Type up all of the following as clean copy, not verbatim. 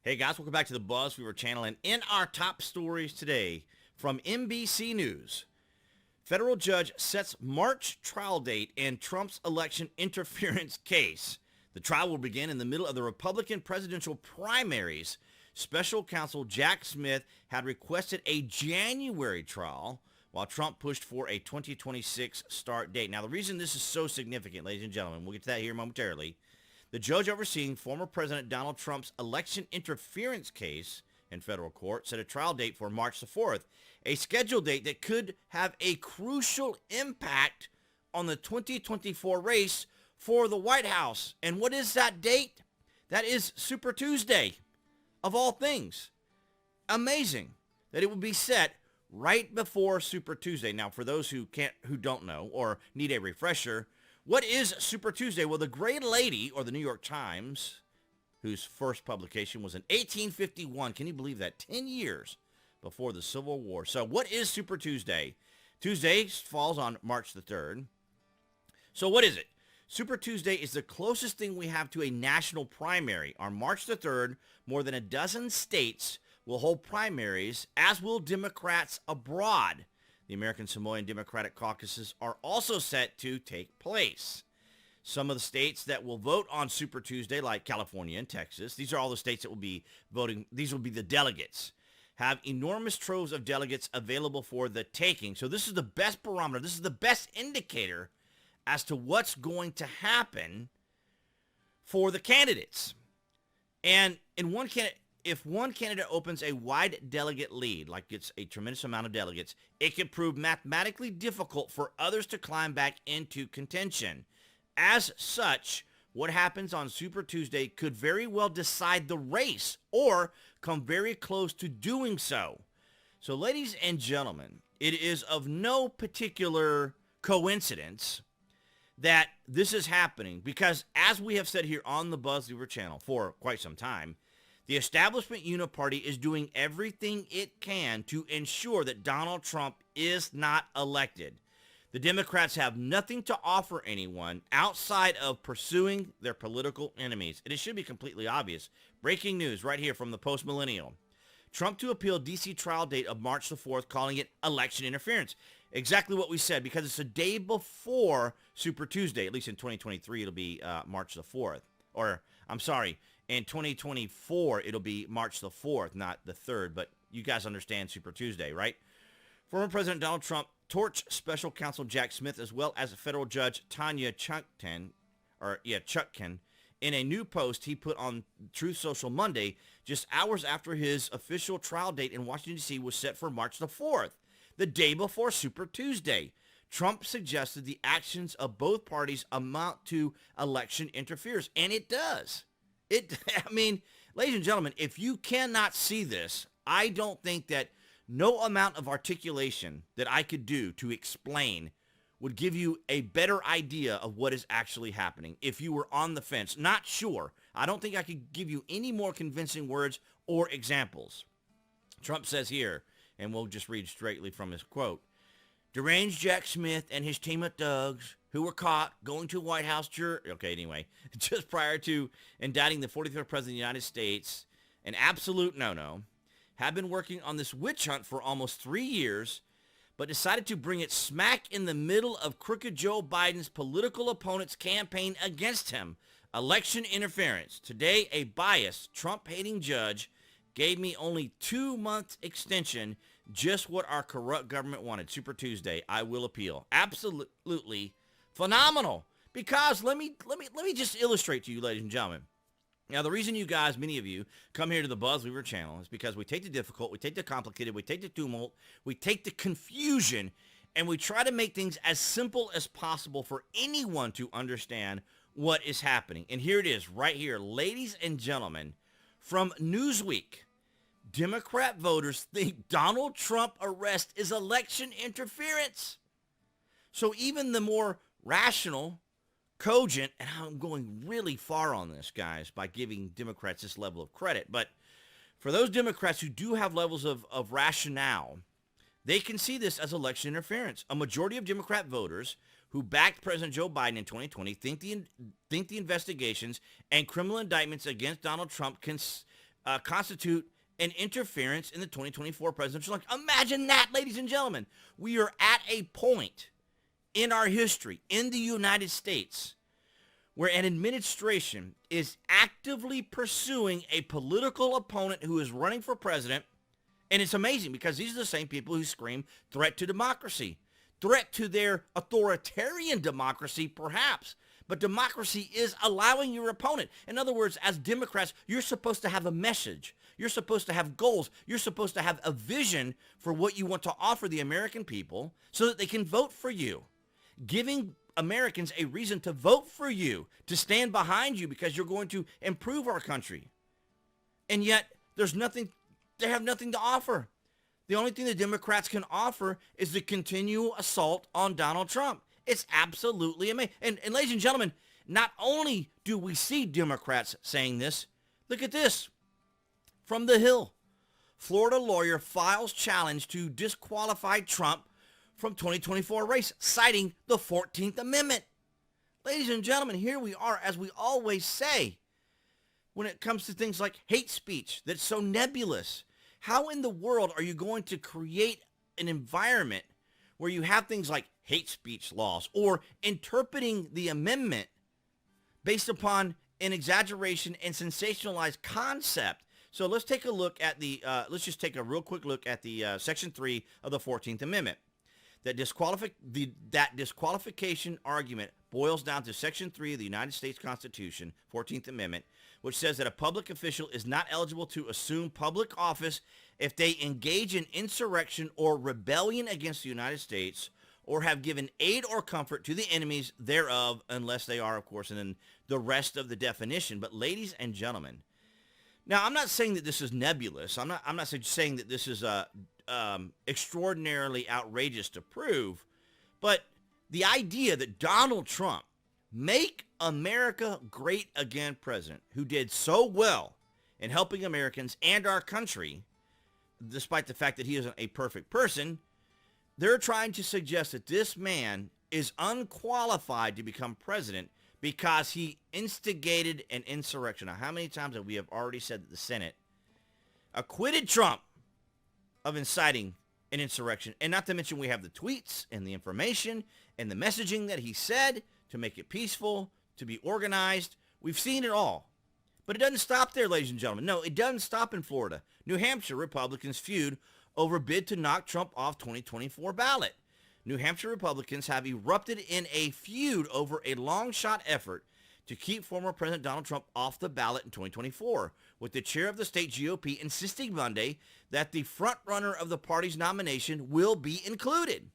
Hey guys, welcome back to the BuzWeaver channel, and in our top stories today from NBC News, federal judge sets March trial date in Trump's election interference case. The trial will begin in the middle of the Republican presidential primaries. Special counsel Jack Smith had requested a January trial, while Trump pushed for a 2026 start date. Now, the reason this is so significant, ladies and gentlemen, we'll get to that here momentarily. The judge overseeing former President Donald Trump's election interference case in federal court set a trial date for March the 4th, a scheduled date that could have a crucial impact on the 2024 race for the White House. And what is that date? That is Super Tuesday, of all things. Amazing that it would be set right before Super Tuesday. Now, for those who don't know or need a refresher, what is Super Tuesday? Well, the Gray Lady, or the New York Times, whose first publication was in 1851, can you believe that? 10 years before the Civil War. So what is Super Tuesday? Tuesday falls on March the 3rd. So what is it? Super Tuesday is the closest thing we have to a national primary. On March the 3rd, more than a dozen states will hold primaries, as will Democrats abroad. The American Samoan Democratic caucuses are also set to take place. Some of the states that will vote on Super Tuesday, like California and Texas, these are all the states that will be voting. These will be the delegates, have enormous troves of delegates available for the taking. So this is the best barometer. This is the best indicator as to what's going to happen for the candidates. And if one candidate opens a wide delegate lead, like gets a tremendous amount of delegates, it can prove mathematically difficult for others to climb back into contention. As such, what happens on Super Tuesday could very well decide the race or come very close to doing so. So, ladies and gentlemen, it is of no particular coincidence that this is happening because, as we have said here on the BuzWeaver channel for quite some time, the establishment uniparty is doing everything it can to ensure that Donald Trump is not elected. The Democrats have nothing to offer anyone outside of pursuing their political enemies. And it should be completely obvious. Breaking news right here from the Post-Millennial. Trump to appeal D.C. trial date of March the 4th, calling it election interference. Exactly what we said, because it's a day before Super Tuesday. At least in 2023, it'll be March the 4th. Or, I'm sorry, in 2024, it'll be March the 4th, not the 3rd. But you guys understand Super Tuesday, right? Former President Donald Trump torched special counsel Jack Smith, as well as federal judge Tanya Chutkan, in a new post he put on Truth Social Monday, just hours after his official trial date in Washington, D.C. was set for March the 4th, the day before Super Tuesday. Trump suggested the actions of both parties amount to election interference, and it does. I mean, ladies and gentlemen, if you cannot see this, I don't think that no amount of articulation that I could do to explain would give you a better idea of what is actually happening. If you were on the fence, not sure, I don't think I could give you any more convincing words or examples. Trump says here, and we'll just read straightly from his quote, deranged Jack Smith and his team of thugs who were caught going to a White House just prior to indicting the 43rd president of the United States, an absolute no-no, have been working on this witch hunt for almost 3 years, but decided to bring it smack in the middle of crooked Joe Biden's political opponent's campaign against him. Election interference. Today, a biased, Trump-hating judge gave me only 2 months extension, just what our corrupt government wanted. Super Tuesday, I will appeal. Absolutely phenomenal. Because let me just illustrate to you, ladies and gentlemen. Now, the reason you guys, many of you, come here to the BuzWeaver channel is because we take the difficult, we take the complicated, we take the tumult, we take the confusion, and we try to make things as simple as possible for anyone to understand what is happening. And here it is, right here, ladies and gentlemen, from Newsweek. Democrat voters think Donald Trump arrest is election interference. So even the more rational, cogent, and I'm going really far on this, guys, by giving Democrats this level of credit, but for those Democrats who do have levels of rationale, they can see this as election interference. A majority of Democrat voters who backed President Joe Biden in 2020 think the investigations and criminal indictments against Donald Trump constitute an interference in the 2024 presidential election. Imagine that, ladies and gentlemen. We are at a point in our history in the United States where an administration is actively pursuing a political opponent who is running for president. And it's amazing because these are the same people who scream threat to democracy, threat to their authoritarian democracy, perhaps. But democracy is allowing your opponent. In other words, as Democrats, you're supposed to have a message. You're supposed to have goals. You're supposed to have a vision for what you want to offer the American people so that they can vote for you. Giving Americans a reason to vote for you, to stand behind you because you're going to improve our country. And yet, they have nothing to offer. The only thing the Democrats can offer is the continual assault on Donald Trump. It's absolutely amazing. And ladies and gentlemen, not only do we see Democrats saying this, look at this. From the Hill, Florida lawyer files challenge to disqualify Trump from 2024 race, citing the 14th Amendment. Ladies and gentlemen, here we are, as we always say, when it comes to things like hate speech that's so nebulous. How in the world are you going to create an environment where you have things like hate speech laws or interpreting the amendment based upon an exaggeration and sensationalized concept? So let's take a look at let's just take a real quick look at the Section 3 of the 14th Amendment. That disqualification argument boils down to Section 3 of the United States Constitution, 14th Amendment, which says that a public official is not eligible to assume public office if they engage in insurrection or rebellion against the United States or have given aid or comfort to the enemies thereof, unless they are, of course, and then the rest of the definition. But ladies and gentlemen, now I'm not saying that this is nebulous. I'm not saying that this is extraordinarily outrageous to prove, but the idea that Donald Trump, make America great again president, who did so well in helping Americans and our country, despite the fact that he isn't a perfect person, they're trying to suggest that this man is unqualified to become president because he instigated an insurrection. Now, how many times have we already said that the Senate acquitted Trump of inciting an insurrection? And not to mention we have the tweets and the information and the messaging that he said to make it peaceful, to be organized. We've seen it all. But it doesn't stop there, ladies and gentlemen. No, it doesn't stop in Florida. New Hampshire Republicans feud over bid to knock Trump off 2024 ballot. New Hampshire Republicans have erupted in a feud over a long-shot effort to keep former President Donald Trump off the ballot in 2024, with the chair of the state GOP insisting Monday that the front-runner of the party's nomination will be included.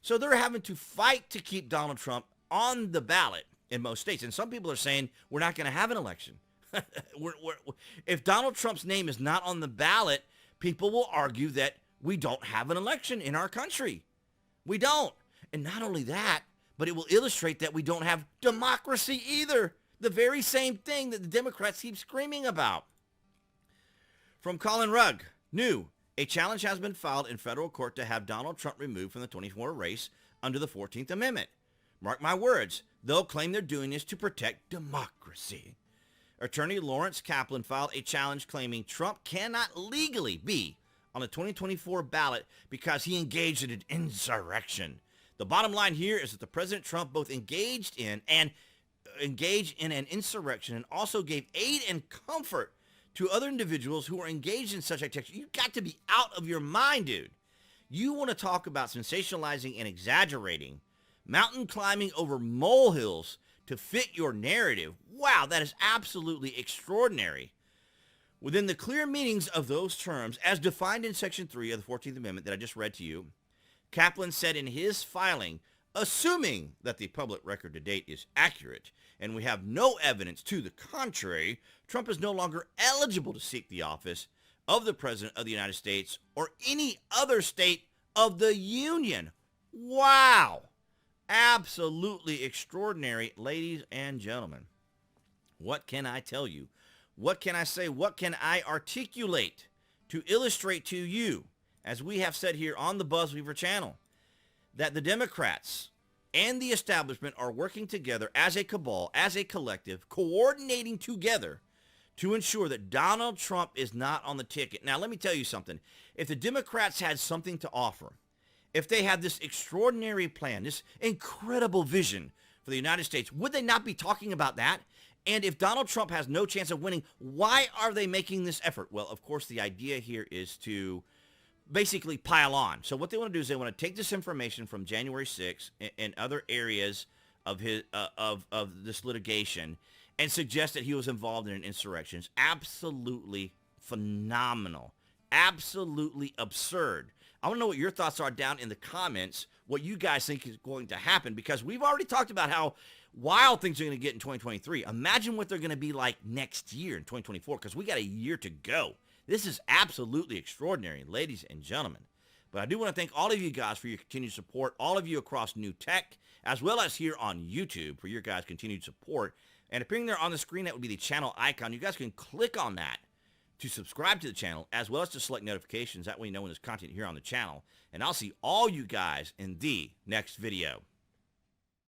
So they're having to fight to keep Donald Trump on the ballot in most states. And some people are saying we're not going to have an election. If Donald Trump's name is not on the ballot, people will argue that we don't have an election in our country. We don't. And not only that, but it will illustrate that we don't have democracy either. The very same thing that the Democrats keep screaming about. From Colin Rugg, new. A challenge has been filed in federal court to have Donald Trump removed from the 2024 race under the 14th Amendment. Mark my words, they'll claim they're doing this to protect democracy. Attorney Lawrence Kaplan filed a challenge claiming Trump cannot legally be on the 2024 ballot because he engaged in an insurrection. The bottom line here is that the President Trump both engaged in an insurrection and also gave aid and comfort to other individuals who are engaged in such activity. You've got to be out of your mind, dude. You want to talk about sensationalizing and exaggerating, mountain climbing over molehills to fit your narrative. Wow, that is absolutely extraordinary. Within the clear meanings of those terms, as defined in Section 3 of the 14th Amendment that I just read to you, Kaplan said in his filing, assuming that the public record to date is accurate, and we have no evidence to the contrary, Trump is no longer eligible to seek the office of the President of the United States or any other state of the Union. Wow. Absolutely extraordinary, ladies and gentlemen. What can I tell you? What can I say? What can I articulate to illustrate to you, as we have said here on the BuzWeaver channel, that the Democrats and the establishment are working together as a cabal, as a collective, coordinating together to ensure that Donald Trump is not on the ticket. Now, let me tell you something. If the Democrats had something to offer, if they had this extraordinary plan, this incredible vision for the United States, would they not be talking about that? And if Donald Trump has no chance of winning, why are they making this effort? Well, of course, the idea here is to basically pile on. So what they want to do is they want to take this information from January 6th and other areas of his of this litigation and suggest that he was involved in an insurrection. It's absolutely phenomenal, absolutely absurd. I want to know what your thoughts are down in the comments, what you guys think is going to happen, because we've already talked about how wild things are going to get in 2023. Imagine what they're going to be like next year in 2024, because we got a year to go. This is absolutely extraordinary, ladies and gentlemen. But I do want to thank all of you guys for your continued support, all of you across New Tech, as well as here on YouTube for your guys' continued support. And appearing there on the screen, that would be the channel icon. You guys can click on that to subscribe to the channel, as well as to select notifications. That way you know when there's content here on the channel. And I'll see all you guys in the next video.